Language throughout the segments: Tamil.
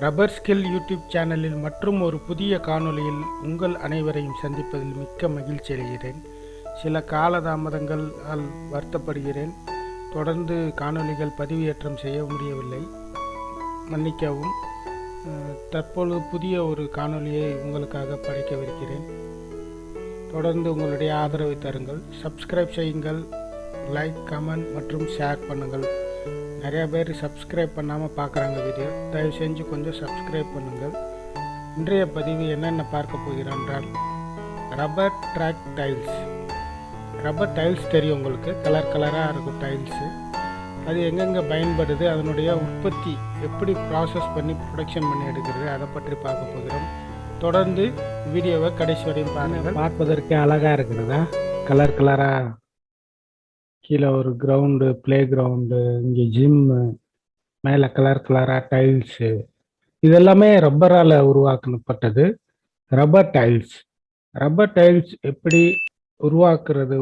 ரப்பர் ஸ்கில் யூடியூப் சேனலில் மற்றும் ஒரு புதிய காணொளியில் உங்கள் அனைவரையும் சந்திப்பதில் மிக்க மகிழ்ச்சி அடைகிறேன். சில காலதாமதங்களால் வருத்தப்படுகிறேன். தொடர்ந்து காணொளிகள் பதிவேற்றம் செய்ய முடியவில்லை, மன்னிக்கவும். தற்பொழுது புதிய ஒரு காணொளியை உங்களுக்காக படைக்கவிருக்கிறேன். தொடர்ந்து உங்களுடைய ஆதரவை தருங்கள், சப்ஸ்கிரைப் செய்யுங்கள், லைக், கமெண்ட் மற்றும் ஷேர் பண்ணுங்கள். நிறையா பேர் சப்ஸ்கிரைப் பண்ணாமல் பார்க்குறாங்க வீடியோ. தயவு செஞ்சு கொஞ்சம் சப்ஸ்கிரைப் பண்ணுங்கள். இன்றைய பதிவு என்னென்ன பார்க்க போகிறோம் என்றால், rubber track tiles. Rubber tiles தெரியும் உங்களுக்கு, கலர் கலராக இருக்கும் டைல்ஸு. அது எங்கெங்கே பயன்படுது, அதனுடைய உற்பத்தி எப்படி ப்ராசஸ் பண்ணி ப்ரொடக்ஷன் பண்ணி எடுக்கிறது, அதை பற்றி பார்க்க போகிறோம். தொடர்ந்து வீடியோவை கடைசி வரையும் பாருங்கள். பார்ப்பதற்கு அழகாக இருக்கிறதா, கலர் கலராக. கீழே ஒரு கிரவுண்டு, ப்ளே கிரவுண்டு, இங்கே ஜிம்மு, மேலே கலர் கலராக டைல்ஸு. இதெல்லாமே ரப்பரால் உருவாக்கப்பட்டது. Rubber tiles. ரப்பர் டைல்ஸ் எப்படி உருவாக்குறது,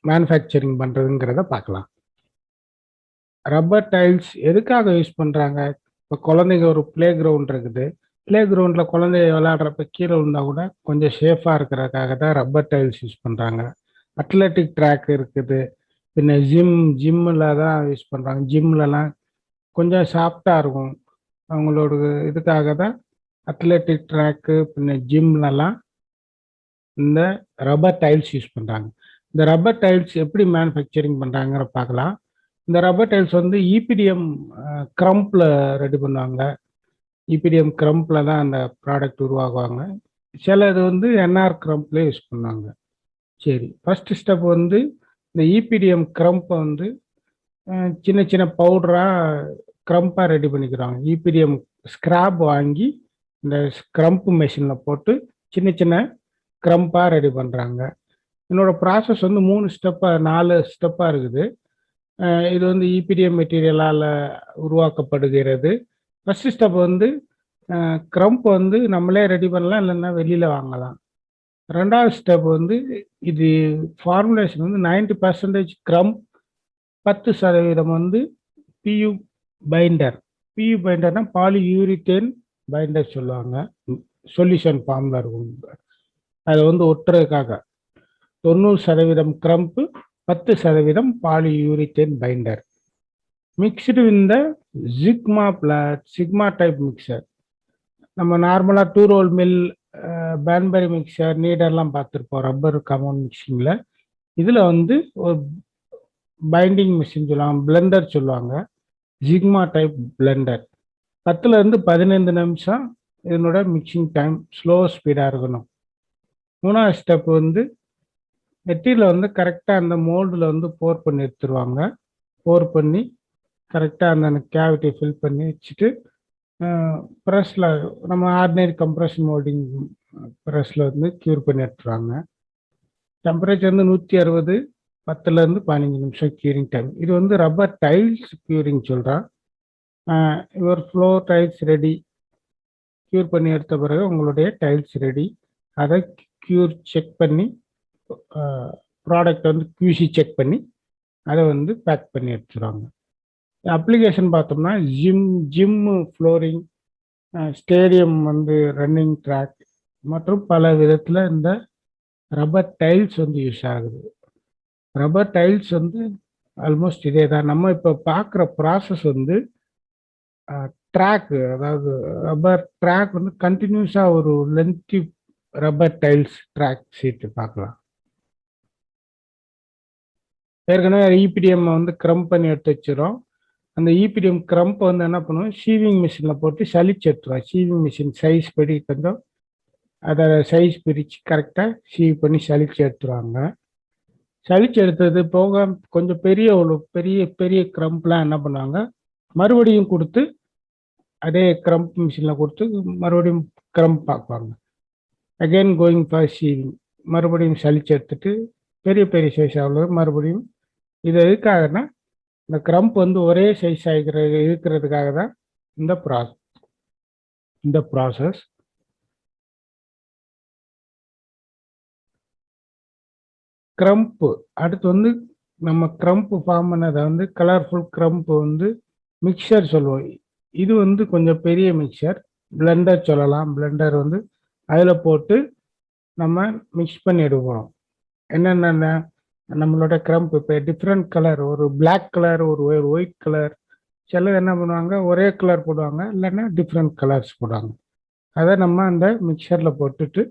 மேனுஃபேக்சரிங் பண்ணுறதுங்கிறத பார்க்கலாம். ரப்பர் டைல்ஸ் எதுக்காக யூஸ் பண்ணுறாங்க? இப்போ குழந்தைங்க ஒரு ப்ளே கிரவுண்ட் இருக்குது, ப்ளே கிரவுண்டில் குழந்தைய விளையாடுறப்ப கீழே விழுந்தால் கூட கொஞ்சம் சேஃபாக இருக்கிறதுக்காக தான் ரப்பர் டைல்ஸ் யூஸ் பண்ணுறாங்க. அத்லெட்டிக் ட்ராக் இருக்குது, பின்ன ஜிம்மில் தான் யூஸ் பண்ணுறாங்க. ஜிம்லலாம் கொஞ்சம் சாஃப்டாக இருக்கும் அவங்களோட இதுக்காக தான் அத்லெட்டிக் ட்ராக்கு, பின்ன ஜிம்லலாம் இந்த ரப்பர் டைல்ஸ் யூஸ் பண்ணுறாங்க. இந்த ரப்பர் டைல்ஸ் எப்படி மேனுஃபேக்சரிங் பண்ணுறாங்கிற பார்க்கலாம். இந்த ரப்பர் டைல்ஸ் வந்து EPDM க்ரம்பில் ரெடி பண்ணுவாங்க. EPDM க்ரம்பில் தான் அந்த ப்ராடக்ட் உருவாகுவாங்க. சில இது வந்து NR க்ரம்பில் யூஸ் பண்ணுவாங்க. சரி, ஃபஸ்ட்டு ஸ்டெப் வந்து இந்த EPDM க்ரம்பை வந்து சின்ன சின்ன பவுடராக க்ரம்பாக ரெடி பண்ணிக்கிறாங்க. EPDM ஸ்க்ராப் வாங்கி இந்த க்ரம்ப் மெஷினில் போட்டு சின்ன சின்ன க்ரம்பாக ரெடி பண்ணுறாங்க. என்னோட ப்ராசஸ் வந்து 4 ஸ்டெப்பாக இருக்குது. இது வந்து EPDM மெட்டீரியலால் உருவாக்கப்படுகிறது. ஃபஸ்ட்டு ஸ்டெப் வந்து க்ரம்ப் வந்து நம்மளே ரெடி பண்ணலாம், இல்லைன்னா வெளியில் வாங்கலாம். ரெண்டாவது ஸ்டெப் வந்து இது ஃபார்முலேஷன் வந்து 90% க்ரம்ப், 10% வந்து PU பைண்டர். PU பைண்டர்னா பாலியூரித்தேன் பைண்டர் சொல்லுவாங்க. சொல்யூஷன் ஃபார்மில் இருக்கும், அதை வந்து ஒட்டுறதுக்காக. 90% க்ரம்ப்பு, 10% பாலியூரித்தேன் பைண்டர். மிக்ஸ்டு இந்த சிக்மா டைப் மிக்சர். நம்ம நார்மலாக 2 ரோல் மில், பேன்பரி மிக்சர், நீடர்லாம் பார்த்துருப்போம் ரப்பர் காம்பவுண்ட் மிக்சிங்கில். இதில் வந்து ஒரு பைண்டிங் மிஷின் சொல்லுவாங்க, பிளெண்டர் சொல்லுவாங்க, சிக்மா டைப் பிளெண்டர். 10லேருந்து 15 நிமிஷம் இதனோட மிக்சிங் டைம், ஸ்லோ ஸ்பீடாக இருக்கணும். மூணாவது ஸ்டெப் வந்து மெட்டீரியல் வந்து கரெக்டாக அந்த மோல்டில் வந்து போர் பண்ணி எடுத்துருவாங்க. போர் பண்ணி கரெக்டாக அந்த கேவிட்டி ஃபில் பண்ணி வச்சுட்டு ப்ரெஸ்ஸில், நம்ம ஆர்டினரி கம்ப்ரெஷன் மோல்டிங் ப்ரெஸ்ஸில் வந்து க்யூர் பண்ணி எடுத்துருவாங்க. டெம்பரேச்சர் வந்து 160, 10லேருந்து 15 நிமிஷம் க்யூரிங் டைம். இது வந்து ரப்பர் டைல்ஸ் க்யூரிங் சொல்கிறான். Your floor tiles ready. Cure பண்ணி எடுத்த பிறகு உங்களுடைய டைல்ஸ் ரெடி. அதை க்யூர் செக் பண்ணி, ப்ராடக்ட் வந்து QC செக் பண்ணி அதை வந்து பேக் பண்ணி எடுத்துருவாங்க. அப்ளிகேஷன் பார்த்தோம்னா ஜிம்மு ஃப்ளோரிங், ஸ்டேடியம் வந்து ரன்னிங் ட்ராக் மற்றும் பல விதத்தில் இந்த ரப்பர் டைல்ஸ் வந்து யூஸ் ஆகுது. ரப்பர் டைல்ஸ் வந்து ஆல்மோஸ்ட் இதே தான். நம்ம இப்போ பார்க்குற ப்ராசஸ் வந்து ட்ராக், அதாவது ரப்பர் ட்ராக் வந்து கண்டினியூஸாக ஒரு லென்த்தி ரப்பர் டைல்ஸ் ட்ராக் சீட்டு பார்க்கலாம். ஏற்கனவே EPDM வந்து க்ரம்ப் பண்ணி எடுத்து வச்சிடும். அந்த EPDM க்ரம்ப் வந்து என்ன பண்ணுவோம், ஷீவிங் மிஷினில் போட்டு சலிச்சு எடுத்துருவோம். ஷீவிங் மிஷின் சைஸ் படி கொஞ்சம் அதை சைஸ் பிரித்து கரெக்டாக ஷீவ் பண்ணி சலிச்சு எடுத்துருவாங்க. சலிச்சு எடுத்தது போக கொஞ்சம் பெரிய க்ரம்ப்லாம் என்ன பண்ணுவாங்க, மறுபடியும் கொடுத்து அதே க்ரம்ப் மிஷினில் கொடுத்து மறுபடியும் க்ரம்ப் பார்க்குவாங்க. அகெயின் கோயிங் ஃபார் ஷீவிங், மறுபடியும் சலிச்சு எடுத்துட்டு பெரிய சைஸ் அவ்வளோ மறுபடியும். இது எதுக்காகனா இந்த க்ரம்ப் வந்து ஒரே சைஸ் இருக்கிறதுக்காக தான் இந்த ப்ராசஸ். க்ரம்ப்பு அடுத்து வந்து நம்ம க்ரம்ப் ஃபார்ம் பண்ணதை வந்து கலர்ஃபுல் க்ரம்ப் வந்து மிக்சர் சொல்லுவோம். இது வந்து கொஞ்சம் பெரிய மிக்சர். பிளெண்டர் சொல்லலாம். பிளெண்டர் வந்து அதில் போட்டு நம்ம மிக்ஸ் பண்ணி எடுக்கிறோம். என்னென்ன நம்மளோட க்ரம்ப் இப்போ டிஃப்ரெண்ட் கலர், ஒரு பிளாக் கலர், ஒரு ஒயிட் கலர், சிலர் என்ன பண்ணுவாங்க ஒரே கலர் போடுவாங்க, இல்லைன்னா டிஃப்ரெண்ட் கலர்ஸ் போடுவாங்க. அதை நம்ம அந்த மிக்சரில் போட்டுட்டு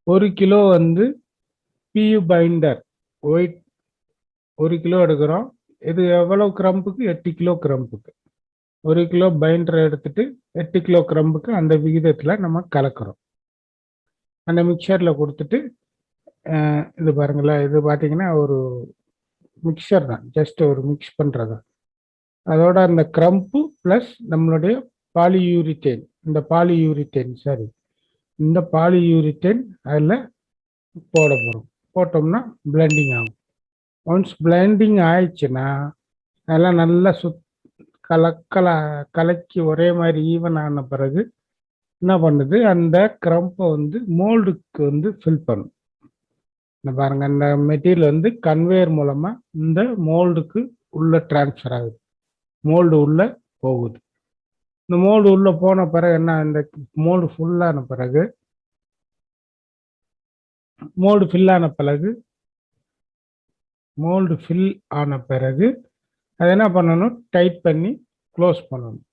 1 கிலோ வந்து பியு பைண்டர் ஒயிட் 1 கிலோ எடுக்கிறோம். இது எவ்வளோ க்ரம்புக்கு? 8 கிலோ க்ரம்புக்கு 1 கிலோ பைண்டர் எடுத்துட்டு 8 கிலோ க்ரம்புக்கு அந்த விகிதத்தில் நம்ம கலக்கிறோம். அந்த மிக்சரில் கொடுத்துட்டு இது பாருங்களேன், இது பார்த்தீங்கன்னா ஒரு மிக்சர் தான், ஜஸ்ட் ஒரு மிக்ஸ் பண்ணுறது. அதோட அந்த க்ரம்ப்பு ப்ளஸ் நம்மளுடைய பாலியூரித்தேன், இந்த பாலியூரித்தேன் அதில் போட போகிறோம். போட்டோம்னா பிளெண்டிங் ஆகும். ஒன்ஸ் பிளெண்டிங் ஆயிடுச்சுன்னா அதெல்லாம் நல்லா கலக்கி ஒரே மாதிரி ஈவன் ஆன பிறகு என்ன பண்ணுது, அந்த க்ரம்பை வந்து மோல்டுக்கு வந்து ஃபில் பண்ணும். இந்த பாருங்க, இந்த மெட்டீரியல் வந்து கன்வேயர் மூலமா இந்த மோல்டுக்கு உள்ள டிரான்ஸ்ஃபர் ஆகுது, மோல்டு உள்ள போகுது. இந்த மோல்டு உள்ள போன பிறகு என்ன, இந்த மோல்டு ஃபுல்லான பிறகு மோல்டு ஃபில் ஆன பிறகு அதை என்ன பண்ணணும், டைட் பண்ணி க்ளோஸ் பண்ணணும்.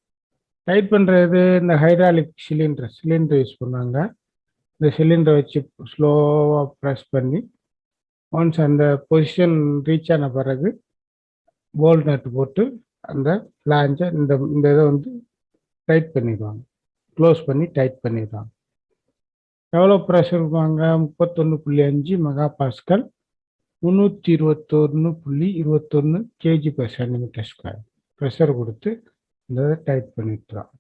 டைட் பண்ணுறது இந்த ஹைட்ராலிக் சிலிண்டர் யூஸ் பண்ணுவாங்க. இந்த சிலிண்டரை வச்சு ஸ்லோவாக ப்ரெஸ் பண்ணி ஒன்ஸ் அந்த பொசிஷன் ரீச் ஆன பிறகு போல்ட் நட் போட்டு அந்த ஃப்ளாஞ்சை இந்த இதை வந்து டைட் பண்ணிடுவாங்க, க்ளோஸ் பண்ணி டைட் பண்ணிடுவாங்க. எவ்வளோ ப்ரெஷர் இருக்குவாங்க? 31.5 மெகா பாஸ்கல், 321.21 kg/cm². ப்ரெஷர் கொடுத்து இந்த டைட் பண்ணிட்டுறோம்.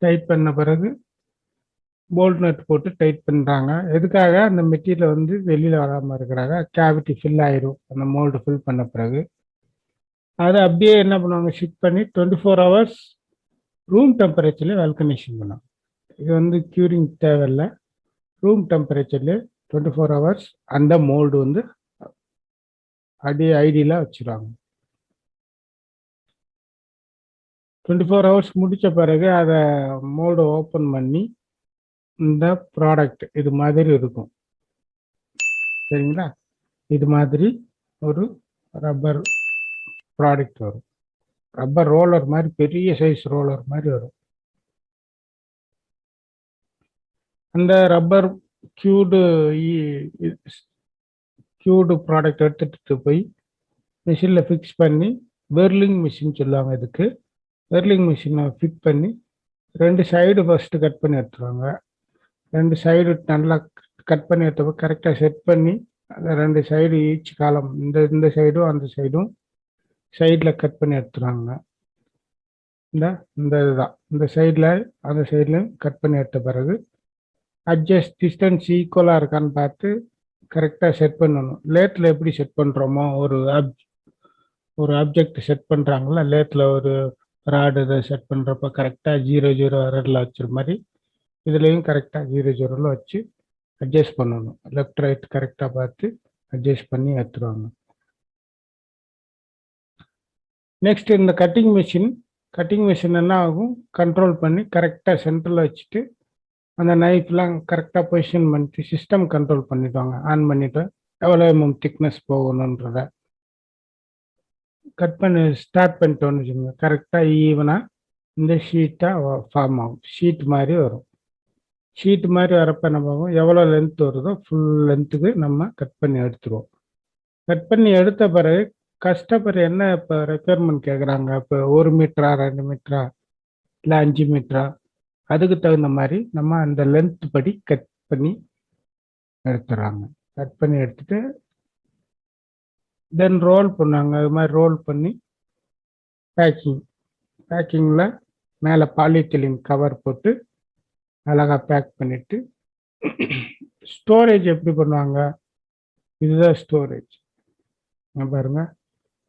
டைட் பண்ண பிறகு போல்ட் நட் போட்டு டைட் பண்ணுறாங்க. எதுக்காக? அந்த மெட்டீரியல் வந்து வெளியில் வராமல் இருக்கிறாங்க. கேவிட்டி ஃபில் ஆயிரும் அந்த மோல்டு ஃபில் பண்ண பிறகு. அதை அப்படியே என்ன பண்ணுவாங்க, ஷிஃப்ட் பண்ணி 24 ஹவர்ஸ் ரூம் டெம்பரேச்சர்லேயே வெல்கனேஷன் பண்ணுவாங்க. இது வந்து க்யூரிங் தேவையில்லை, ரூம் டெம்பரேச்சர்லேயே 24 ஹவர்ஸ் அந்த மோல்டு வந்து அப்படியே ஐடியில் வச்சுருவாங்க. 24 ஹவர்ஸ் முடித்த பிறகு அதை மோல்டு ஓப்பன் பண்ணி இந்த ப்ராடக்ட் இது மாதிரி இருக்கும், சரிங்களா? இது மாதிரி ஒரு ரப்பர் ப்ராடக்ட் வரும், ரப்பர் ரோலர் மாதிரி, பெரிய சைஸ் ரோலர் மாதிரி வரும். அந்த ரப்பர் கியூடு ப்ராடக்ட் எடுத்துகிட்டு போய் மிஷினில் ஃபிக்ஸ் பண்ணி, வெர்லிங் மிஷின் சொல்லுவாங்க இதுக்கு. வெர்லிங் மிஷினை ஃபிட் பண்ணி 2 சைடு ஃபஸ்ட்டு கட் பண்ணி எடுத்துருவாங்க. 2 சைடு நல்லா கட் பண்ணி எடுத்தப்போ கரெக்டாக செட் பண்ணி அந்த 2 சைடு ஈச் காலம், இந்த சைடும் அந்த சைடும் சைடில் கட் பண்ணி எடுத்துருவாங்க. இந்த இதுதான், இந்த சைடில் அந்த சைட்லையும் கட் பண்ணி எடுத்த பிறகு அட்ஜஸ்ட் டிஸ்டன்ஸ் ஈக்குவலாக இருக்கான்னு பார்த்து கரெக்டாக செட் பண்ணணும். லேத்தில் எப்படி செட் பண்ணுறோமோ, ஒரு ஆப்ஜெக்ட் செட் பண்ணுறாங்களா லேத்தில், ஒரு ராடு இதை செட் பண்ணுறப்ப கரெக்டாக 0 எரரில் வச்சுற மாதிரி இதுலேயும் கரெக்டாக 0 வச்சு அட்ஜஸ்ட் பண்ணணும். லெஃப்ட் ரைட் கரெக்டாக பார்த்து அட்ஜஸ்ட் பண்ணி எடுத்துருவாங்க. நெக்ஸ்ட் இந்த கட்டிங் மிஷின் என்ன ஆகும், கண்ட்ரோல் பண்ணி கரெக்டாக சென்டரில் வச்சுட்டு அந்த நைஃப்லாம் கரெக்டாக பொசிஷன் பண்ணிட்டு சிஸ்டம் கண்ட்ரோல் பண்ணிடுவாங்க. ஆன் பண்ணிவிட்டு எவ்வளோ திக்னஸ் போகணுன்றத கட் பண்ணி ஸ்டார்ட் பண்ணிட்டோன்னு வச்சுக்கோங்க. கரெக்டாக ஈவனாக இந்த ஷீட்டாக ஃபார்ம் ஆகும், ஷீட் மாதிரி வரும். ஷீட் மாதிரி வரப்போ என்ன ஆகும், எவ்வளோ லென்த் வருதோ ஃபுல் லென்த்துக்கு நம்ம கட் பண்ணி எடுத்துருவோம். கட் பண்ணி எடுத்த பிறகு கஸ்டமர் என்ன இப்போ ரெக்குயர்மெண்ட் கேட்குறாங்க, இப்போ 1 மீட்டரா 2 மீட்டரா இல்லை 5 மீட்டரா, அதுக்கு தகுந்த மாதிரி நம்ம அந்த லென்த் படி கட் பண்ணி எடுத்துடுறாங்க. கட் பண்ணி எடுத்துட்டு தென் ரோல் பண்ணாங்க. அது மாதிரி ரோல் பண்ணி பேக்கிங்கில் மேலே பாலித்தீலின் கவர் போட்டு அழகாக பேக் பண்ணிவிட்டு ஸ்டோரேஜ் எப்படி பண்ணுவாங்க, இதுதான் ஸ்டோரேஜ். பாருங்க,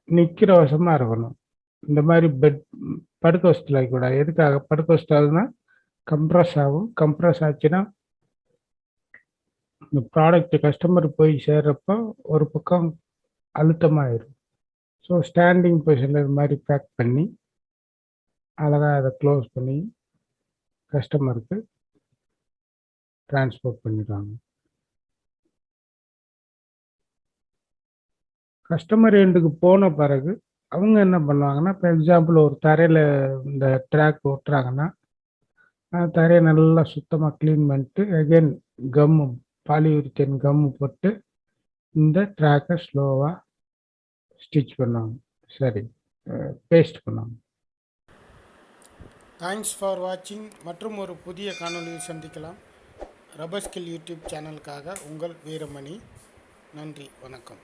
நிற்கிற வசமாக இருக்கணும். இந்த மாதிரி படுக்க வசதியில் ஆகக்கூடாது. எதுக்காக படுக்க வசதினா கம்ப்ரஸ் ஆகும். கம்ப்ரஸ் ஆச்சுன்னா இந்த ப்ராடக்ட் கஸ்டமர் போய் சேர்றப்போ ஒரு பக்கம் அழுத்தமாயிடும். ஸோ ஸ்டாண்டிங் பொசிஷனில் இது மாதிரி பேக் பண்ணி அழகாக அதை க்ளோஸ் பண்ணி கஸ்டமருக்கு டிரான்ஸ்போர்ட் பண்ணிடுவாங்க. கஸ்டமர் எண்டுக்கு போன பிறகு அவங்க என்ன பண்ணுவாங்கன்னா, இப்போ எக்ஸாம்பிள் ஒரு தரையில் இந்த ட்ராக் ஓட்டுறாங்கன்னா, தரையை நல்லா சுத்தமாக க்ளீன் பண்ணிட்டு அகெயின் கம்மு பாலியூரித்தேன் கம்மு போட்டு இந்த ட்ராக்கை ஸ்லோவாக ஸ்டிச் பண்ணுவாங்க. சரி, பேஸ்ட் பண்ணுவாங்க. தேங்க்ஸ் ஃபார் வாட்சிங். மற்றும் ஒரு புதிய காணொலியில் சந்திக்கலாம். ரப்பர் ஸ்கில் யூடியூப் சேனலுக்காக உங்கள் வீரமணி. நன்றி, வணக்கம்.